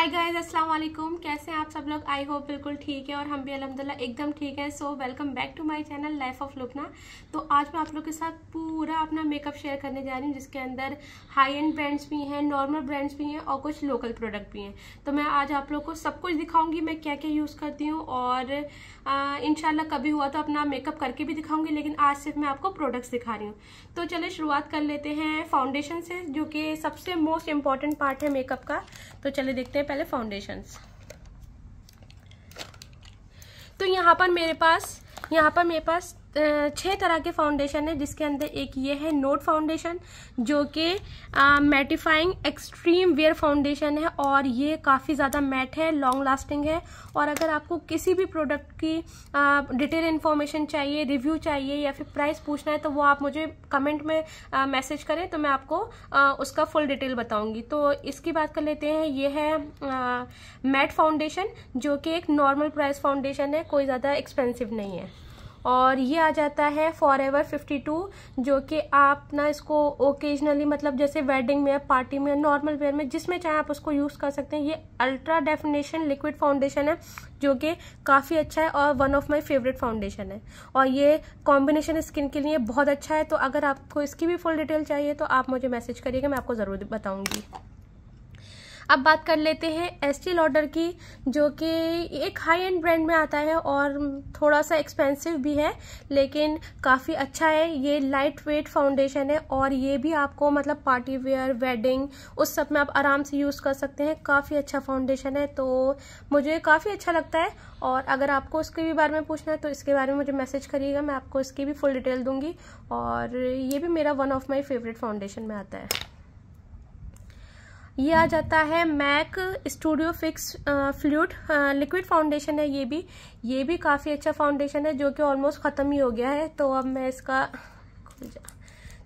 Hi guys, अस्सलाम वालेकुम। कैसे हैं आप सब लोग? आई होप बिल्कुल ठीक है और हम भी अल्हम्दुलिल्लाह एकदम ठीक है। So welcome back to my channel life of Lubna. तो आज मैं आप लोग के साथ पूरा अपना मेकअप शेयर करने जा रही हूँ, जिसके अंदर हाई एंड ब्रांड्स भी हैं, नॉर्मल ब्रांड्स भी हैं और कुछ लोकल प्रोडक्ट भी हैं। तो मैं आज आप लोग को सब कुछ दिखाऊंगी, मैं क्या क्या यूज़ करती हूँ और इंशाल्लाह कभी हुआ तो अपना मेकअप करके भी दिखाऊंगी, लेकिन आज सिर्फ मैं आपको प्रोडक्ट्स दिखा रही हूँ। तो चलिए शुरुआत कर लेते हैं फाउंडेशन से, जो कि सबसे मोस्ट इम्पॉर्टेंट पार्ट है मेकअप का। तो चलिए देखते हैं पहले फाउंडेशंस। तो यहाँ पर मेरे पास 6 तरह के फाउंडेशन है, जिसके अंदर एक ये है नोट फाउंडेशन, जो कि मैटिफाइंग एक्सट्रीम वेयर फाउंडेशन है और ये काफ़ी ज़्यादा मैट है, लॉन्ग लास्टिंग है। और अगर आपको किसी भी प्रोडक्ट की डिटेल इन्फॉर्मेशन चाहिए, रिव्यू चाहिए या फिर प्राइस पूछना है, तो वो आप मुझे कमेंट में मैसेज करें, तो मैं आपको उसका फुल डिटेल बताऊंगी। तो इसकी बात कर लेते हैं। ये है मैट फाउंडेशन, जो कि एक नॉर्मल प्राइस फाउंडेशन है, कोई ज़्यादा एक्सपेंसिव नहीं है। और ये आ जाता है फॉरएवर 52, जो कि आप ना इसको ओकेजनली, मतलब जैसे वेडिंग में, पार्टी में, नॉर्मल वेयर में, जिसमें चाहे आप उसको यूज़ कर सकते हैं। ये अल्ट्रा डेफिनेशन लिक्विड फाउंडेशन है, जो कि काफ़ी अच्छा है और one of my favourite foundation है। और ये कॉम्बिनेशन स्किन के लिए बहुत अच्छा है। तो अगर आपको इसकी भी फुल डिटेल चाहिए तो आप मुझे मैसेज करिएगा, मैं आपको ज़रूर बताऊँगी। अब बात कर लेते हैं एस्टी लॉडर की, जो कि एक हाई एंड ब्रांड में आता है और थोड़ा सा एक्सपेंसिव भी है, लेकिन काफ़ी अच्छा है। ये लाइट वेट फाउंडेशन है और ये भी आपको मतलब पार्टी वेयर, वेडिंग, उस सब में आप आराम से यूज़ कर सकते हैं। काफ़ी अच्छा फाउंडेशन है, तो मुझे काफ़ी अच्छा लगता है। और अगर आपको इसके भी बारे में पूछना है तो इसके बारे में मुझे मैसेज करिएगा, मैं आपको इसकी भी फुल डिटेल दूंगी। और ये भी मेरा one of my favourite foundation में आता है। ये आ जाता है Mac studio fix fluid liquid foundation है। ये भी काफ़ी अच्छा फाउंडेशन है, जो कि ऑलमोस्ट ख़त्म ही हो गया है। तो अब मैं इसका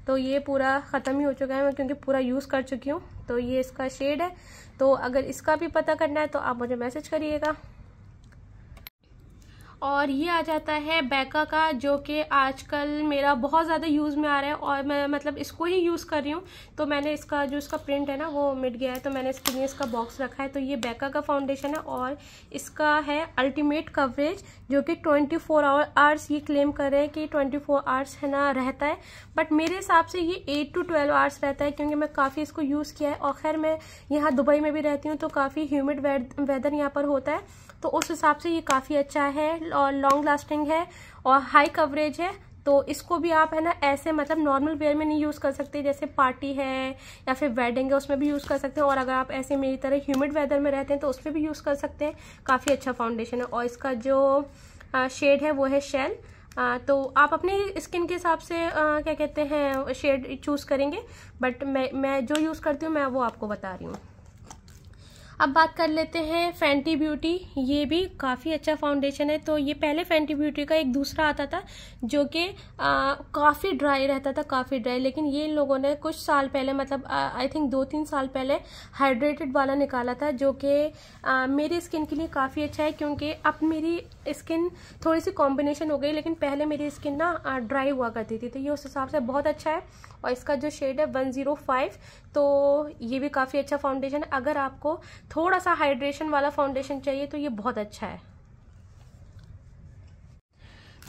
तो ये पूरा ख़त्म ही हो चुका है, मैं क्योंकि पूरा यूज़ कर चुकी हूँ। तो ये इसका शेड है, तो अगर इसका भी पता करना है तो आप मुझे मैसेज करिएगा। और ये आ जाता है बैका का, जो कि आजकल मेरा बहुत ज़्यादा यूज़ में आ रहा है और मैं मतलब इसको ही यूज़ कर रही हूँ। तो मैंने इसका जो इसका प्रिंट है ना, वो मिट गया है, तो मैंने इसके लिए इसका बॉक्स रखा है। तो ये बैका का फाउंडेशन है और इसका है अल्टीमेट कवरेज, जो कि 24 आवर्स ये क्लेम कर रहे हैं कि 24 आवर्स है ना रहता है, बट मेरे हिसाब से ये 8 to 12 आवर्स रहता है, क्योंकि मैं काफ़ी इसको यूज़ किया है। और खैर मैं यहाँ दुबई में भी रहती हूँ, तो काफ़ी ह्यूमिड वेदर यहाँ पर होता है, तो उस हिसाब से ये काफ़ी अच्छा है और लॉन्ग लास्टिंग है और हाई कवरेज है। तो इसको भी आप है ना ऐसे मतलब नॉर्मल वेयर में नहीं यूज़ कर सकते, जैसे पार्टी है या फिर वेडिंग है उसमें भी यूज़ कर सकते हैं। और अगर आप ऐसे मेरी तरह ह्यूमिड वेदर में रहते हैं तो उसमें भी यूज़ कर सकते हैं। काफ़ी अच्छा फाउंडेशन है और इसका जो शेड है वो है शेल। तो आप अपनी स्किन के हिसाब से क्या कहते हैं शेड चूज़ करेंगे, बट मैं जो यूज़ करती हूँ मैं वो आपको बता रही हूँ। अब बात कर लेते हैं फैंटी ब्यूटी। ये भी काफ़ी अच्छा फाउंडेशन है। तो ये पहले फैंटी ब्यूटी का एक दूसरा आता था, जो कि काफ़ी ड्राई रहता था, काफ़ी ड्राई, लेकिन ये इन लोगों ने कुछ साल पहले, मतलब आई थिंक 2-3 साल पहले हाइड्रेटेड वाला निकाला था, जो कि मेरी स्किन के लिए काफ़ी अच्छा है, क्योंकि अब मेरी स्किन थोड़ी सी कॉम्बिनेशन हो गई, लेकिन पहले मेरी स्किन ना ड्राई हुआ करती थी, तो ये उस हिसाब से बहुत अच्छा है। और इसका जो शेड है 105, तो ये भी काफ़ी अच्छा फाउंडेशन है। अगर आपको थोड़ा सा हाइड्रेशन वाला फाउंडेशन चाहिए तो ये बहुत अच्छा है।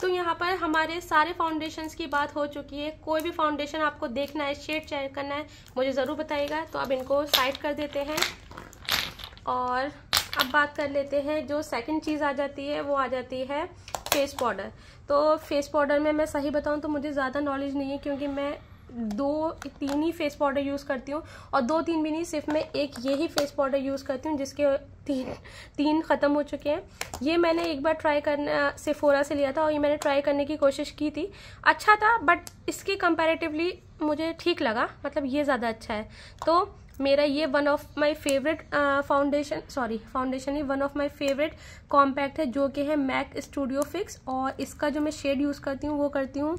तो यहाँ पर हमारे सारे फाउंडेशंस की बात हो चुकी है। कोई भी फाउंडेशन आपको देखना है, शेड चेक करना है, मुझे ज़रूर बताइएगा। तो अब इनको साइड कर देते हैं और अब बात कर लेते हैं। जो सेकंड चीज़ आ जाती है वो आ जाती है फेस पाउडर। तो फेस पाउडर में मैं सही बताऊँ तो मुझे ज़्यादा नॉलेज नहीं है, क्योंकि मैं 2-3 ही फेस पाउडर यूज़ करती हूँ, और 2-3 भी नहीं, सिर्फ मैं एक यही फेस पाउडर यूज़ करती हूँ, जिसके तीन ख़त्म हो चुके हैं। ये मैंने एक बार ट्राई करना सेफोरा से लिया था और ये मैंने ट्राई करने की कोशिश की थी, अच्छा था, बट इसके कंपैरेटिवली मुझे ठीक लगा, मतलब ये ज़्यादा अच्छा है। तो मेरा ये one of my favourite foundation he one of my favourite compact है, जो कि है मैक स्टूडियो फिक्स। और इसका जो मैं शेड यूज़ करती हूँ वो करती हूँ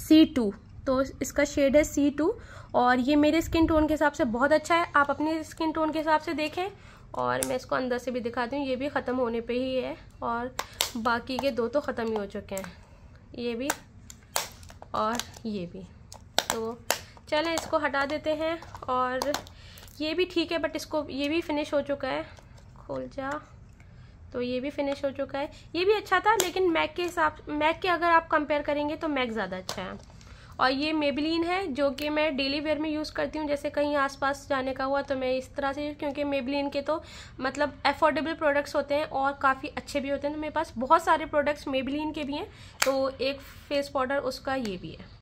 C2। तो इसका शेड है C2 और ये मेरे स्किन टोन के हिसाब से बहुत अच्छा है। आप अपने स्किन टोन के हिसाब से देखें। और मैं इसको अंदर से भी दिखाती हूँ, ये भी ख़त्म होने पे ही है और बाकी के 2 तो ख़त्म ही हो चुके हैं, ये भी और ये भी। तो चलें इसको हटा देते हैं। और ये भी ठीक है, बट इसको ये भी फिनिश हो चुका है, खोल जा, तो ये भी फिनिश हो चुका है। ये भी अच्छा था, लेकिन मैक के हिसाब, मैक के अगर आप कंपेयर करेंगे तो मैक ज़्यादा अच्छा है। और ये मेबेलिन है, जो कि मैं डेली वेयर में यूज़ करती हूँ, जैसे कहीं आसपास जाने का हुआ तो मैं इस तरह से, क्योंकि मेबेलिन के तो मतलब अफोर्डेबल प्रोडक्ट्स होते हैं और काफ़ी अच्छे भी होते हैं। तो मेरे पास बहुत सारे प्रोडक्ट्स मेबेलिन के भी हैं, तो एक फेस पाउडर उसका ये भी है।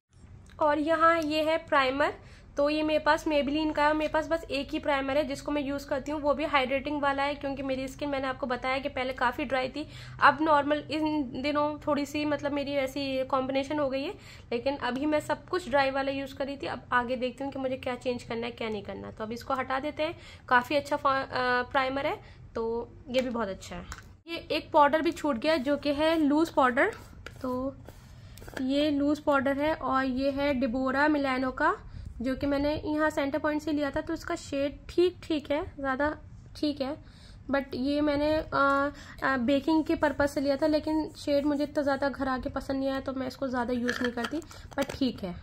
और यहाँ ये है प्राइमर, तो ये मेरे पास मेबेलिन का है। मेरे पास बस एक ही प्राइमर है जिसको मैं यूज़ करती हूँ, वो भी हाइड्रेटिंग वाला है, क्योंकि मेरी स्किन, मैंने आपको बताया कि पहले काफ़ी ड्राई थी, अब नॉर्मल इन दिनों थोड़ी सी मतलब मेरी वैसी कॉम्बिनेशन हो गई है। लेकिन अभी मैं सब कुछ ड्राई वाला यूज़ कर रही थी, अब आगे देखती हूँ कि मुझे क्या चेंज करना है क्या नहीं करना। तो अब इसको हटा देते हैं। काफ़ी अच्छा प्राइमर है, तो ये भी बहुत अच्छा है। ये एक पाउडर भी छूट गया, जो कि है लूज़ पाउडर। तो ये लूज़ पाउडर है, और ये है डिबोरा मिलानो का, जो कि मैंने यहाँ सेंटर पॉइंट से लिया था। तो इसका शेड ठीक है, ज़्यादा ठीक है, बट ये मैंने बेकिंग के पर्पज़ से लिया था, लेकिन शेड मुझे इतना ज़्यादा घर आके पसंद नहीं आया, तो मैं इसको ज़्यादा यूज़ नहीं करती, बट ठीक है,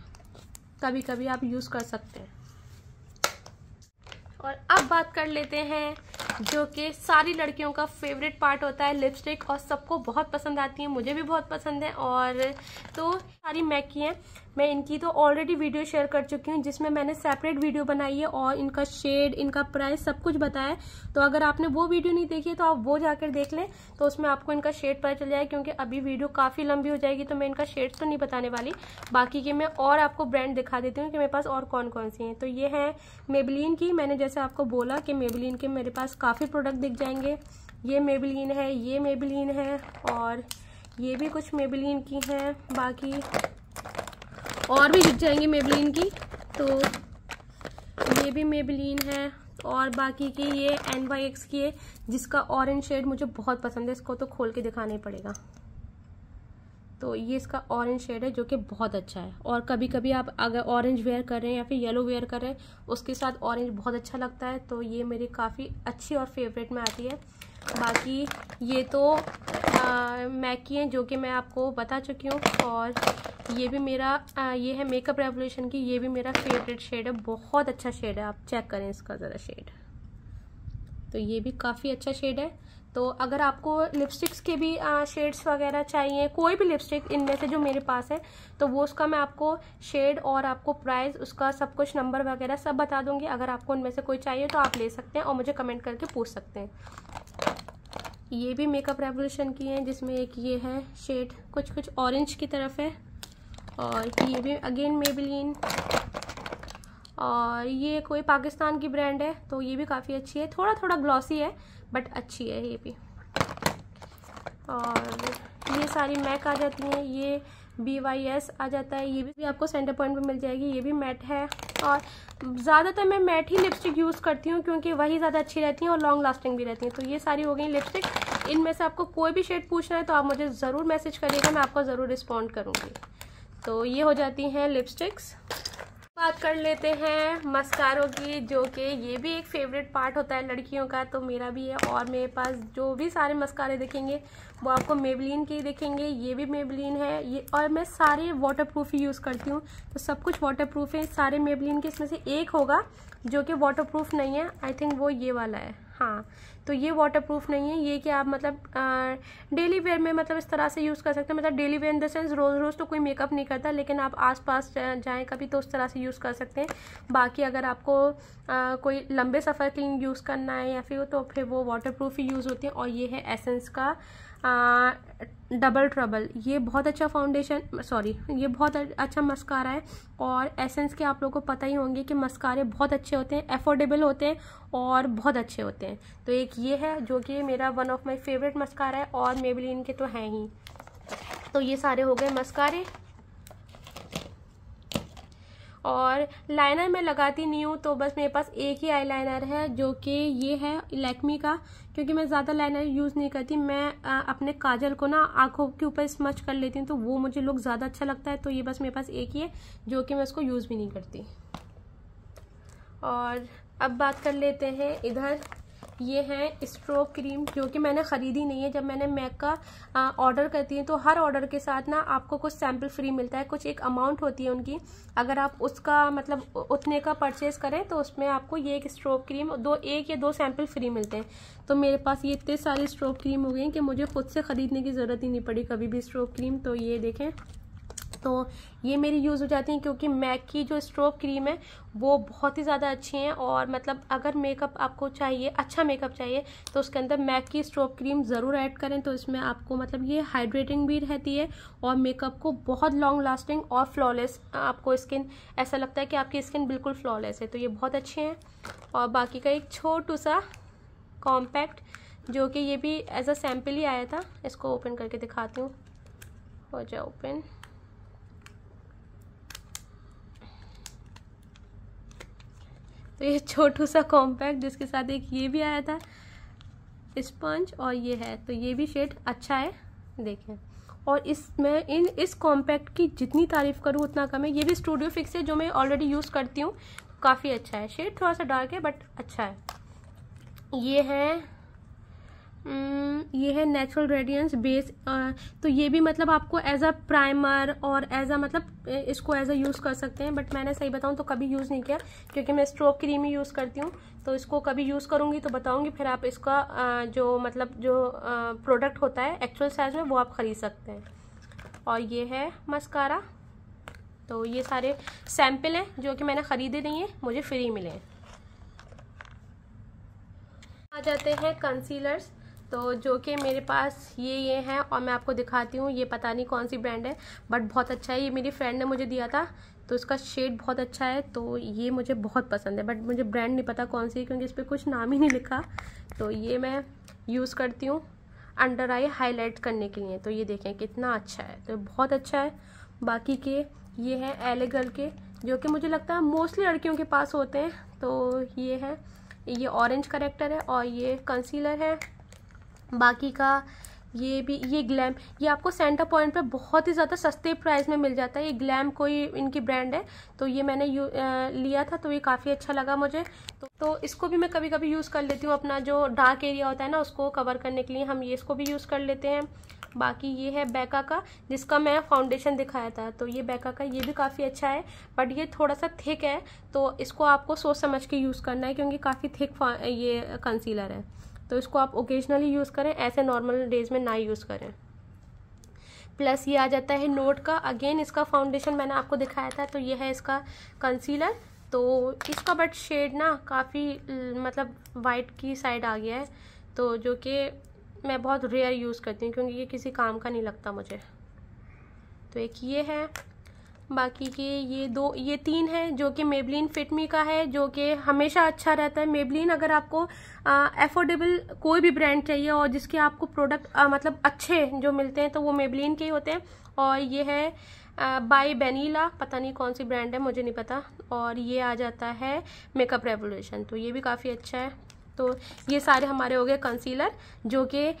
कभी कभी आप यूज़ कर सकते हैं। और अब बात कर लेते हैं जो कि सारी लड़कियों का फेवरेट पार्ट होता है, लिपस्टिक, और सबको बहुत पसंद आती है, मुझे भी बहुत पसंद है। और तो सारी मैक की हैं, मैं इनकी तो ऑलरेडी वीडियो शेयर कर चुकी हूँ, जिसमें मैंने सेपरेट वीडियो बनाई है और इनका शेड, इनका प्राइस, सब कुछ बताया है। तो अगर आपने वो वीडियो नहीं देखी है तो आप वो जाकर देख लें, तो उसमें आपको इनका शेड पता चल जाएगा, क्योंकि अभी वीडियो काफ़ी लंबी हो जाएगी, तो मैं इनका शेड तो नहीं बताने वाली। बाकी की मैं और आपको ब्रांड दिखा देती हूँ कि मेरे पास और कौन कौन सी हैं। तो ये है मेबेलिन की, मैंने जैसे आपको बोला कि मेबेलिन के मेरे पास काफ़ी प्रोडक्ट दिख जाएंगे। ये मेबेलिन है, ये मेबेलिन है, और ये भी कुछ मेबेलिन की हैं, बाकी और भी दिख जाएंगे मेबेलिन की। तो ये भी मेबेलिन है, और बाकी की ये NYX की है, जिसका ऑरेंज शेड मुझे बहुत पसंद है, इसको तो खोल के दिखाना ही पड़ेगा। तो ये इसका ऑरेंज शेड है, जो कि बहुत अच्छा है। और कभी कभी आप अगर ऑरेंज वेयर कर रहे हैं या फिर येलो वेयर कर रहे हैं, उसके साथ ऑरेंज बहुत अच्छा लगता है, तो ये मेरी काफ़ी अच्छी और फेवरेट में आती है। बाकी ये तो मैक की हैं, जो कि मैं आपको बता चुकी हूँ। और ये भी मेरा ये है मेकअप रेवोल्यूशन की, ये भी मेरा फेवरेट शेड है, बहुत अच्छा शेड है, आप चेक करें इसका ज़रा शेड। तो ये भी काफ़ी अच्छा शेड है। तो अगर आपको लिपस्टिक्स के भी शेड्स वगैरह चाहिए, कोई भी लिपस्टिक इनमें से जो मेरे पास है, तो वो उसका मैं आपको शेड और आपको प्राइस, उसका सब कुछ नंबर वगैरह सब बता दूंगी। अगर आपको उनमें से कोई चाहिए तो आप ले सकते हैं और मुझे कमेंट करके पूछ सकते हैं। ये भी मेकअप रेवोल्यूशन की है, जिसमें एक ये है शेड, कुछ ऑरेंज की तरफ है, और ये भी अगेन मेबेलिन, और ये कोई पाकिस्तान की ब्रांड है, तो ये भी काफ़ी अच्छी है, थोड़ा ग्लॉसी है बट अच्छी है ये भी। और ये सारी मैक आ जाती हैं, ये BYS आ जाता है, ये भी आपको सेंटर पॉइंट पे मिल जाएगी, ये भी मैट है। और ज़्यादातर मैं मैट ही लिपस्टिक यूज़ करती हूँ, क्योंकि वही ज़्यादा अच्छी रहती हैं और लॉन्ग लास्टिंग भी रहती हैं। तो ये सारी हो गई लिपस्टिक। इनमें से आपको कोई भी शेड पूछना है तो आप मुझे ज़रूर मैसेज करिएगा, मैं आपको ज़रूर रिस्पॉन्ड करूँगी। तो ये हो जाती हैं लिपस्टिक्स। बात कर लेते हैं मस्कारों की, जो कि ये भी एक फेवरेट पार्ट होता है लड़कियों का, तो मेरा भी है। और मेरे पास जो भी सारे मस्कारे दिखेंगे वो आपको मेबेलिन के ही दिखेंगे। ये भी मेबेलिन है ये, और मैं सारे वाटरप्रूफ ही यूज़ करती हूँ, तो सब कुछ वाटरप्रूफ है सारे मेबेलिन के। इसमें से एक होगा जो कि वाटरप्रूफ नहीं है, आई थिंक वो ये वाला है, हाँ। तो ये वाटरप्रूफ नहीं है, ये कि आप मतलब डेली वेयर में मतलब इस तरह से यूज़ कर सकते हैं। मतलब daily wear in the sense रोज़ तो कोई मेकअप नहीं करता, लेकिन आप आसपास जाएं कभी तो उस तरह से यूज़ कर सकते हैं। बाकी अगर आपको कोई लंबे सफ़र के लिए यूज़ करना है या फिर तो फिर वो वाटरप्रूफ ही यूज़ होती है। और ये है एसेंस का डबल ट्रबल, ये बहुत अच्छा फाउंडेशन, सॉरी ये बहुत अच्छा मस्कारा है। और एसेंस के आप लोगों को पता ही होंगे कि मस्कारे बहुत अच्छे होते हैं, अफोर्डेबल होते हैं और बहुत अच्छे होते हैं। तो एक ये है जो कि मेरा one of my favourite mascara है, और मेबेलिन के तो हैं ही। तो ये सारे हो गए मस्कारे। और लाइनर मैं लगाती नहीं हूँ, तो बस मेरे पास एक ही आई लाइनर है, जो कि ये है लैक्मी का, क्योंकि मैं ज़्यादा लाइनर यूज़ नहीं करती। मैं अपने काजल को ना आँखों के ऊपर स्मच कर लेती हूँ, तो वो मुझे लुक ज़्यादा अच्छा लगता है। तो ये बस मेरे पास एक ही है, जो कि मैं उसको यूज़ भी नहीं करती। और अब बात कर लेते हैं इधर, ये है स्ट्रोब क्रीम, जो कि मैंने ख़रीदी नहीं है। जब मैंने मैक का ऑर्डर करती हूँ तो हर ऑर्डर के साथ ना आपको कुछ सैम्पल फ्री मिलता है, कुछ एक अमाउंट होती है उनकी। अगर आप उसका मतलब उतने का परचेज करें तो उसमें आपको ये एक स्ट्रोब क्रीम एक या दो सैम्पल फ्री मिलते हैं। तो मेरे पास ये इतने सारे स्ट्रोब क्रीम हो गए कि मुझे खुद से ख़रीदने की ज़रूरत ही नहीं पड़ी कभी भी स्ट्रोब क्रीम। तो ये देखें, तो ये मेरी यूज़ हो जाती हैं, क्योंकि मैक की जो स्ट्रोब क्रीम है वो बहुत ही ज़्यादा अच्छी हैं। और मतलब अगर मेकअप आपको चाहिए, अच्छा मेकअप चाहिए, तो उसके अंदर मैक की स्ट्रोब क्रीम ज़रूर ऐड करें। तो इसमें आपको मतलब ये हाइड्रेटिंग भी रहती है और मेकअप को बहुत लॉन्ग लास्टिंग और फ्लॉलेस, आपको स्किन ऐसा लगता है कि आपकी स्किन बिल्कुल फ्लॉलेस है। तो ये बहुत अच्छे हैं। और बाकी का एक छोटू सा कॉम्पैक्ट, जो कि ये भी एज अ सैम्पल ही आया था, इसको ओपन करके दिखाती हूँ। हो जाए ओपन। तो ये छोटू सा कॉम्पैक्ट, जिसके साथ एक ये भी आया था स्पंज, और ये है। तो ये भी शेड अच्छा है, देखें। और इस कॉम्पैक्ट की जितनी तारीफ़ करूँ उतना कम है। ये भी स्टूडियो फिक्स है, जो मैं ऑलरेडी यूज़ करती हूँ। काफ़ी अच्छा है, शेड थोड़ा सा डार्क है बट अच्छा है। ये है नेचुरल रेडियंस बेस। तो ये भी मतलब आपको एज अ प्राइमर और एज अ मतलब इसको एज अ यूज़ कर सकते हैं। बट मैंने सही बताऊं तो कभी यूज़ नहीं किया, क्योंकि मैं स्ट्रोब क्रीम ही यूज़ करती हूँ। तो इसको कभी यूज़ करूँगी तो बताऊँगी, फिर आप इसका जो प्रोडक्ट होता है एक्चुअल साइज में वो आप ख़रीद सकते हैं। और ये है मस्कारा। तो ये सारे सैम्पल हैं जो कि मैंने ख़रीदे नहीं है, मुझे फ्री मिले हैं। आ जाते हैं कंसीलर्स। तो जो कि मेरे पास ये हैं, और मैं आपको दिखाती हूँ। ये पता नहीं कौन सी ब्रांड है बट बहुत अच्छा है। ये मेरी फ्रेंड ने मुझे दिया था, तो इसका शेड बहुत अच्छा है। तो ये मुझे बहुत पसंद है, बट मुझे ब्रांड नहीं पता कौन सी, क्योंकि इस पर कुछ नाम ही नहीं लिखा। तो ये मैं यूज़ करती हूँ अंडर आई हाईलाइट करने के लिए। तो ये देखें कितना अच्छा है, तो बहुत अच्छा है। बाकी के ये है एलेगल के, जो कि मुझे लगता है मोस्टली लड़कियों के पास होते हैं। तो ये है, ये ऑरेंज करेक्टर है और ये कंसीलर है। बाकी का ये ग्लैम, ये आपको सेंटर पॉइंट पे बहुत ही ज़्यादा सस्ते प्राइस में मिल जाता है। ये ग्लैम कोई इनकी ब्रांड है। तो ये मैंने लिया था, तो ये काफ़ी अच्छा लगा मुझे। तो इसको भी मैं कभी कभी यूज़ कर लेती हूँ, अपना जो डार्क एरिया होता है ना उसको कवर करने के लिए हम इसको भी यूज़ कर लेते हैं। बाकी ये है बैका का, जिसका मैं फाउंडेशन दिखाया था। तो ये बैका का ये भी काफ़ी अच्छा है, बट ये थोड़ा सा थिक है। तो इसको आपको सोच समझ के यूज़ करना है, क्योंकि काफ़ी थिक ये कंसीलर है। तो इसको आप ओकेजनली यूज़ करें, ऐसे नॉर्मल डेज में ना यूज़ करें। प्लस ये आ जाता है नोट का। अगेन इसका फाउंडेशन मैंने आपको दिखाया था। तो ये है इसका कंसीलर। तो इसका बट शेड ना काफ़ी मतलब वाइट की साइड आ गया है, तो जो कि मैं बहुत रेयर यूज़ करती हूँ, क्योंकि ये किसी काम का नहीं लगता मुझे। तो एक ये है। बाकी के ये तीन है, जो कि मेबलिन फिट मी का है, जो कि हमेशा अच्छा रहता है। मेबलिन अगर आपको अफोर्डेबल कोई भी ब्रांड चाहिए और जिसके आपको प्रोडक्ट मतलब अच्छे जो मिलते हैं, तो वो मेबलिन के ही होते हैं। और ये है बाय बेनीला, पता नहीं कौन सी ब्रांड है, मुझे नहीं पता। और ये आ जाता है मेकअप रेवोल्यूशन, तो ये भी काफ़ी अच्छा है। तो ये सारे हमारे हो गए कंसीलर, जो कि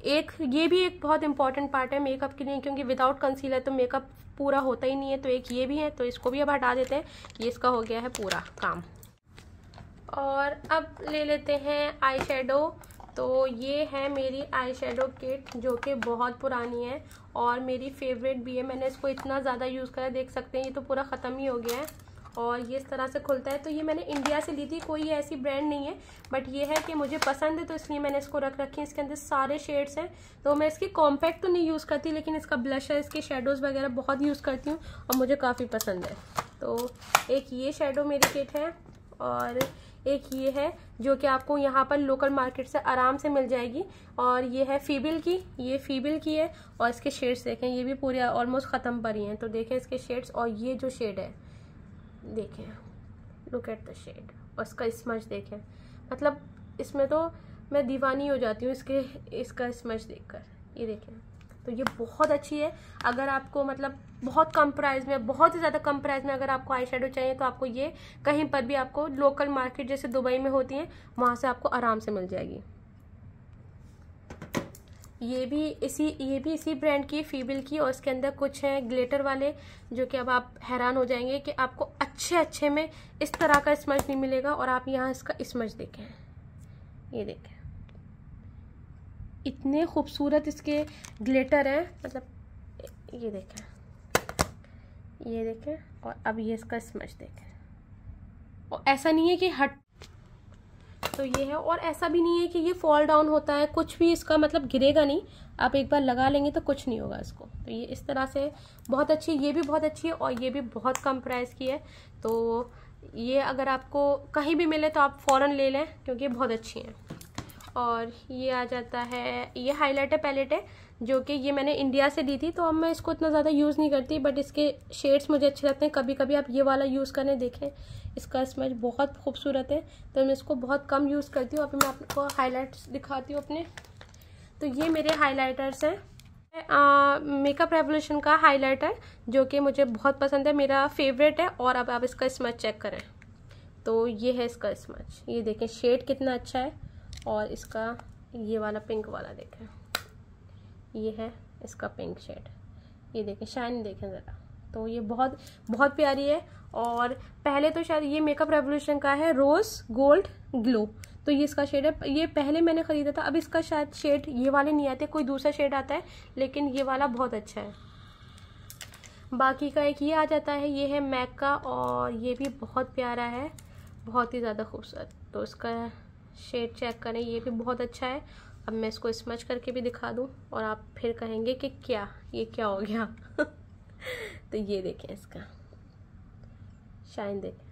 ये भी एक बहुत इंपॉर्टेंट पार्ट है मेकअप के लिए, क्योंकि विदाउट कंसीलर तो मेकअप पूरा होता ही नहीं है। तो एक ये भी है, तो इसको भी अब हटा देते हैं। ये इसका हो गया है पूरा काम। और अब ले लेते हैं आई शेडो। तो ये है मेरी आई शेडो किट, जो कि बहुत पुरानी है और मेरी फेवरेट भी है। मैंने इसको इतना ज़्यादा यूज़ करा, देख सकते हैं ये तो पूरा ख़त्म ही हो गया है। और ये इस तरह से खुलता है। तो ये मैंने इंडिया से ली थी, कोई ऐसी ब्रांड नहीं है, बट ये है कि मुझे पसंद है तो इसलिए मैंने इसको रख रखी है। इसके अंदर सारे शेड्स हैं। तो मैं इसकी कॉम्पैक्ट तो नहीं यूज़ करती, लेकिन इसका ब्लशर, इसके शेडोज़ वगैरह बहुत यूज़ करती हूँ और मुझे काफ़ी पसंद है। तो एक ये शेडो मेरी किट है, और एक ये है जो कि आपको यहाँ पर लोकल मार्केट से आराम से मिल जाएगी। और ये है फीबिल की, ये फीबिल की है। और इसके शेड्स देखें, ये भी पूरे ऑलमोस्ट ख़त्म पर ही हैं। तो देखें इसके शेड्स, और ये जो शेड है देखें, लुक एट द शेड, और इसका स्मच देखें। मतलब इसमें तो मैं दीवानी हो जाती हूँ इसका स्मच देखकर। ये देखें, तो ये बहुत अच्छी है। अगर आपको मतलब बहुत कम प्राइस में, बहुत ही ज़्यादा कम प्राइस में अगर आपको आई शेडो चाहिए, तो आपको ये कहीं पर भी आपको लोकल मार्केट जैसे दुबई में होती हैं, वहाँ से आपको आराम से मिल जाएगी। ये भी इसी ब्रांड की, फीबिल की। और इसके अंदर कुछ हैं ग्लिटर वाले, जो कि अब आप हैरान हो जाएंगे कि आपको अच्छे में इस तरह का स्मच नहीं मिलेगा। और आप यहाँ इसका स्मच देखें, ये देखें, इतने खूबसूरत इसके ग्लिटर हैं, मतलब ये देखें, ये देखें। और अब ये इसका स्मच देखें, और ऐसा नहीं है कि हट, तो ये है, और ऐसा भी नहीं है कि ये फॉल डाउन होता है, कुछ भी इसका मतलब गिरेगा नहीं। आप एक बार लगा लेंगे तो कुछ नहीं होगा इसको। तो ये इस तरह से बहुत अच्छी, ये भी बहुत अच्छी है, और ये भी बहुत कम प्राइस की है। तो ये अगर आपको कहीं भी मिले तो आप फ़ौरन ले लें, क्योंकि बहुत अच्छी हैं। और ये आ जाता है, ये हाइलाइटर पैलेट है, जो कि ये मैंने इंडिया से ली थी, तो अब मैं इसको इतना ज़्यादा यूज़ नहीं करती, बट इसके शेड्स मुझे अच्छे लगते हैं। कभी कभी आप ये वाला यूज़ करने देखें, इसका स्मेच बहुत खूबसूरत है, तो मैं इसको बहुत कम यूज़ करती हूँ। अभी मैं आपको हाइलाइट्स दिखाती हूँ अपने। तो ये मेरे हाइलाइटर्स हैं, मेकअप रेवोल्यूशन का हाइलाइटर, जो कि मुझे बहुत पसंद है, मेरा फेवरेट है। और अब आप इसका स्मच चेक करें, तो ये है इसका स्मच, ये देखें शेड कितना अच्छा है। और इसका ये वाला पिंक वाला देखें, ये है इसका पिंक शेड, ये देखें शाइन देखें ज़रा, तो ये बहुत बहुत प्यारी है। और पहले तो शायद ये मेकअप रेवोल्यूशन का है रोज़ गोल्ड ग्लो, तो ये इसका शेड है। ये पहले मैंने ख़रीदा था, अब इसका शायद शेड ये वाले नहीं आते, कोई दूसरा शेड आता है, लेकिन ये वाला बहुत अच्छा है। बाकी का एक ये आ जाता है, ये है मैक का, और ये भी बहुत प्यारा है, बहुत ही ज़्यादा खूबसूरत। तो इसका शेड चेक करें, ये भी बहुत अच्छा है। अब मैं इसको स्मच करके भी दिखा दूं, और आप फिर कहेंगे कि क्या ये क्या हो गया। तो ये देखें इसका शाइन देखें।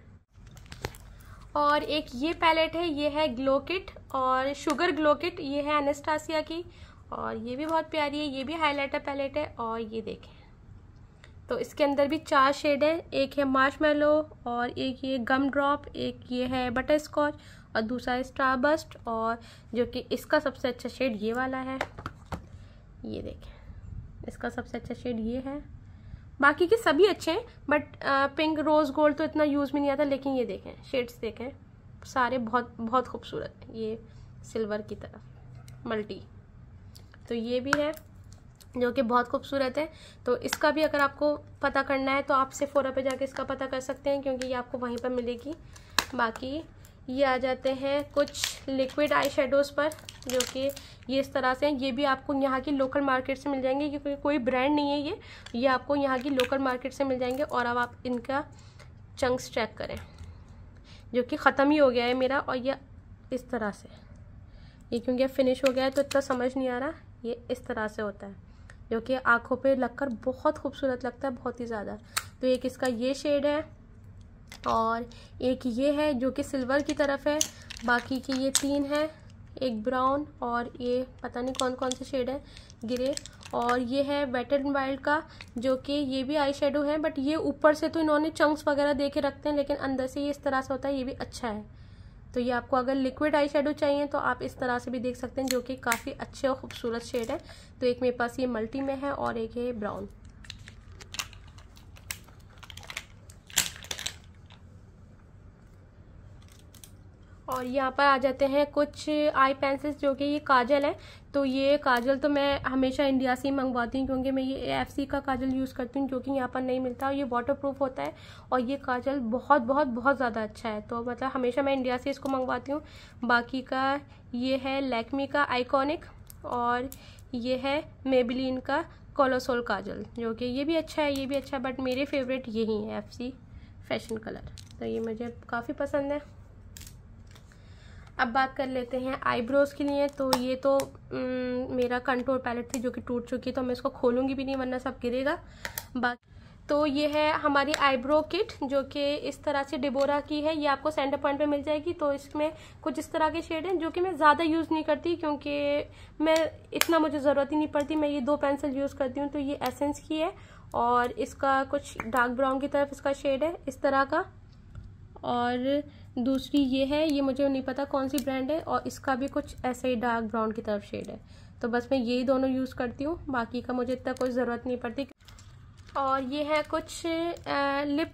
और एक ये पैलेट है, ये है ग्लो किट और शुगर ग्लो किट, ये है एनास्टेसिया की, और ये भी बहुत प्यारी है। ये भी हाइलाइटर पैलेट है, और ये देखें, तो इसके अंदर भी 4 शेड है, एक है मार्शमेलो, और एक ये गम ड्रॉप, एक ये है बटर स्कॉच, और दूसरा है स्टारबस्ट, और जो कि इसका सबसे अच्छा शेड ये वाला है। ये देखें, इसका सबसे अच्छा शेड ये है। बाकी के सभी अच्छे हैं, बट पिंक रोज़ गोल्ड तो इतना यूज़ में नहीं आता, लेकिन ये देखें शेड्स देखें, सारे बहुत बहुत खूबसूरत हैं। ये सिल्वर की तरफ मल्टी, तो ये भी है जो कि बहुत खूबसूरत है। तो इसका भी अगर आपको पता करना है तो आप सेफोरा पे जाके इसका पता कर सकते हैं, क्योंकि ये आपको वहीं पर मिलेगी। बाकी ये आ जाते हैं कुछ लिक्विड आई शेडोज़ पर, जो कि ये इस तरह से हैं। ये भी आपको यहाँ की लोकल मार्केट से मिल जाएंगे, क्योंकि कोई ब्रांड नहीं है ये आपको यहाँ की लोकल मार्केट से मिल जाएंगे। और अब आप इनका चंक्स चेक करें, जो कि ख़त्म ही हो गया है मेरा, और ये इस तरह से, ये क्योंकि फिनिश हो गया है तो इतना समझ नहीं आ रहा, ये इस तरह से होता है, जो कि आँखों पे लगकर बहुत खूबसूरत लगता है, बहुत ही ज़्यादा। तो एक इसका ये शेड है, और एक ये है जो कि सिल्वर की तरफ है। बाकी के ये 3 है, एक ब्राउन, और ये पता नहीं कौन कौन से शेड है, ग्रे, और ये है वेट एंड वाइल्ड का, जो कि ये भी आई शेडो है, बट ये ऊपर से तो इन्होंने चंक्स वगैरह दे के रखते हैं, लेकिन अंदर से ये इस तरह से होता है, ये भी अच्छा है। तो ये आपको अगर लिक्विड आई शेडो चाहिए तो आप इस तरह से भी देख सकते हैं, जो कि काफ़ी अच्छे और खूबसूरत शेड है। तो एक मेरे पास ये मल्टी में है, और एक है ब्राउन। और यहाँ पर आ जाते हैं कुछ आई पेंसिल्स, जो कि ये काजल है। तो ये काजल तो मैं हमेशा इंडिया से ही मंगवाती हूँ, क्योंकि मैं ये AFC का काजल यूज़ करती हूँ, जो कि यहाँ पर नहीं मिलता, और ये वाटरप्रूफ होता है, और ये काजल बहुत बहुत बहुत ज़्यादा अच्छा है। तो मतलब हमेशा मैं इंडिया से इसको मंगवाती हूँ। बाकी का ये है लैक्मी का आइकॉनिक, और ये है मेबेलिन का कोलोसोल काजल, जो कि ये भी अच्छा है, ये भी अच्छा है, बट मेरे फेवरेट यही है FC फैशन कलर, तो ये मुझे काफ़ी पसंद है। अब बात कर लेते हैं आईब्रोज़ के लिए। तो ये तो मेरा कंटूर पैलेट थी, जो कि टूट चुकी है, तो मैं इसको खोलूँगी भी नहीं, वरना सब गिरेगा। बाकी तो ये है हमारी आईब्रो किट, जो कि इस तरह से डिबोरा की है, ये आपको सेंटर पॉइंट पे मिल जाएगी। तो इसमें कुछ इस तरह के शेड हैं, जो कि मैं ज़्यादा यूज़ नहीं करती, क्योंकि मैं इतना मुझे ज़रूरत ही नहीं पड़ती। मैं ये 2 पेंसिल यूज़ करती हूँ। तो ये एसेंस की है, और इसका कुछ डार्क ब्राउन की तरफ इसका शेड है इस तरह का, और दूसरी ये है, ये मुझे नहीं पता कौन सी ब्रांड है, और इसका भी कुछ ऐसे ही डार्क ब्राउन की तरफ शेड है। तो बस मैं यही दोनों यूज़ करती हूँ, बाकी का मुझे इतना कोई ज़रूरत नहीं पड़ती। और ये है कुछ लिप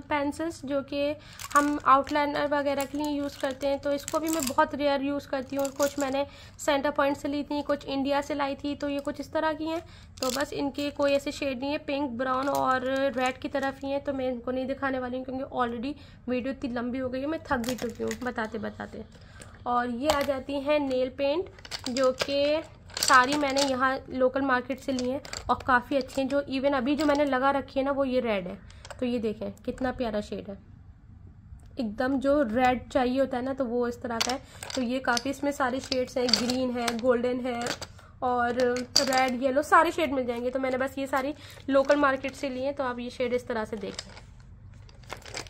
पेंसिल्स, जो कि हम आउटलाइनर वगैरह के लिए यूज़ करते हैं। तो इसको भी मैं बहुत रेयर यूज़ करती हूँ। कुछ मैंने सेंटर पॉइंट से ली थी, कुछ इंडिया से लाई थी। तो ये कुछ इस तरह की हैं, तो बस इनके कोई ऐसे शेड नहीं है, पिंक, ब्राउन और रेड की तरफ ही हैं। तो मैं इनको नहीं दिखाने वाली हूँ, क्योंकि ऑलरेडी वीडियो इतनी लंबी हो गई है, मैं थक भी चुकी हूँ बताते बताते। और ये आ जाती हैं नेल पेंट, जो कि सारी मैंने यहाँ लोकल मार्केट से ली हैं और काफ़ी अच्छी हैं। जो इवन अभी जो मैंने लगा रखी है ना, वो ये रेड है। तो ये देखें कितना प्यारा शेड है, एकदम जो रेड चाहिए होता है ना, तो वो इस तरह का है। तो ये काफ़ी, इसमें सारे शेड्स हैं, ग्रीन है, गोल्डन है और रेड, येलो, सारे शेड मिल जाएंगे। तो मैंने बस ये सारी लोकल मार्केट से लिए हैं। तो आप ये शेड इस तरह से देखें।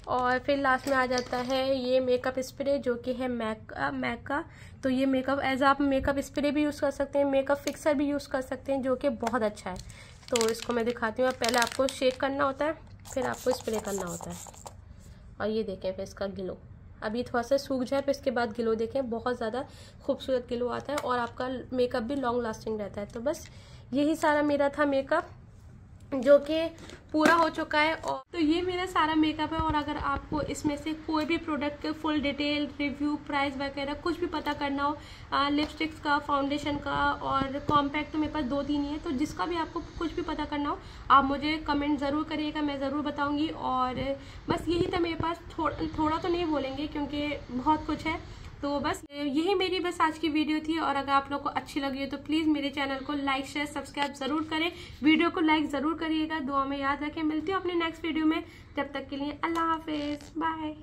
और फिर लास्ट में आ जाता है ये मेकअप स्प्रे, जो कि है मैक का। तो ये मेकअप आप मेकअप स्प्रे भी यूज़ कर सकते हैं, मेकअप फिक्सर भी यूज़ कर सकते हैं, जो कि बहुत अच्छा है। तो इसको मैं दिखाती हूँ। पहले आपको शेक करना होता है, फिर आपको स्प्रे करना होता है। और ये देखें फिर इसका ग्लो, अभी थोड़ा सा सूख जाए फिर इसके बाद ग्लो देखें, बहुत ज़्यादा खूबसूरत ग्लो आता है और आपका मेकअप भी लॉन्ग लास्टिंग रहता है। तो बस यही सारा मेरा था मेकअप, जो कि पूरा हो चुका है। और तो ये मेरा सारा मेकअप है। और अगर आपको इसमें से कोई भी प्रोडक्ट के फुल डिटेल रिव्यू, प्राइस वगैरह कुछ भी पता करना हो, लिपस्टिक्स का, फाउंडेशन का और कॉम्पैक्ट, तो मेरे पास 2-3 ही है। तो जिसका भी आपको कुछ भी पता करना हो, आप मुझे कमेंट ज़रूर करिएगा, मैं ज़रूर बताऊँगी। और बस यही था मेरे पास, थोड़ा तो नहीं बोलेंगे क्योंकि बहुत कुछ है। तो बस यही मेरी बस आज की वीडियो थी। और अगर आप लोग को अच्छी लगी हो तो प्लीज़ मेरे चैनल को लाइक, शेयर, सब्सक्राइब ज़रूर करें। वीडियो को लाइक ज़रूर करिएगा, दुआ में याद रखें। मिलती हूँ अपने नेक्स्ट वीडियो में, जब तक के लिए अल्लाह हाफिज़, बाय।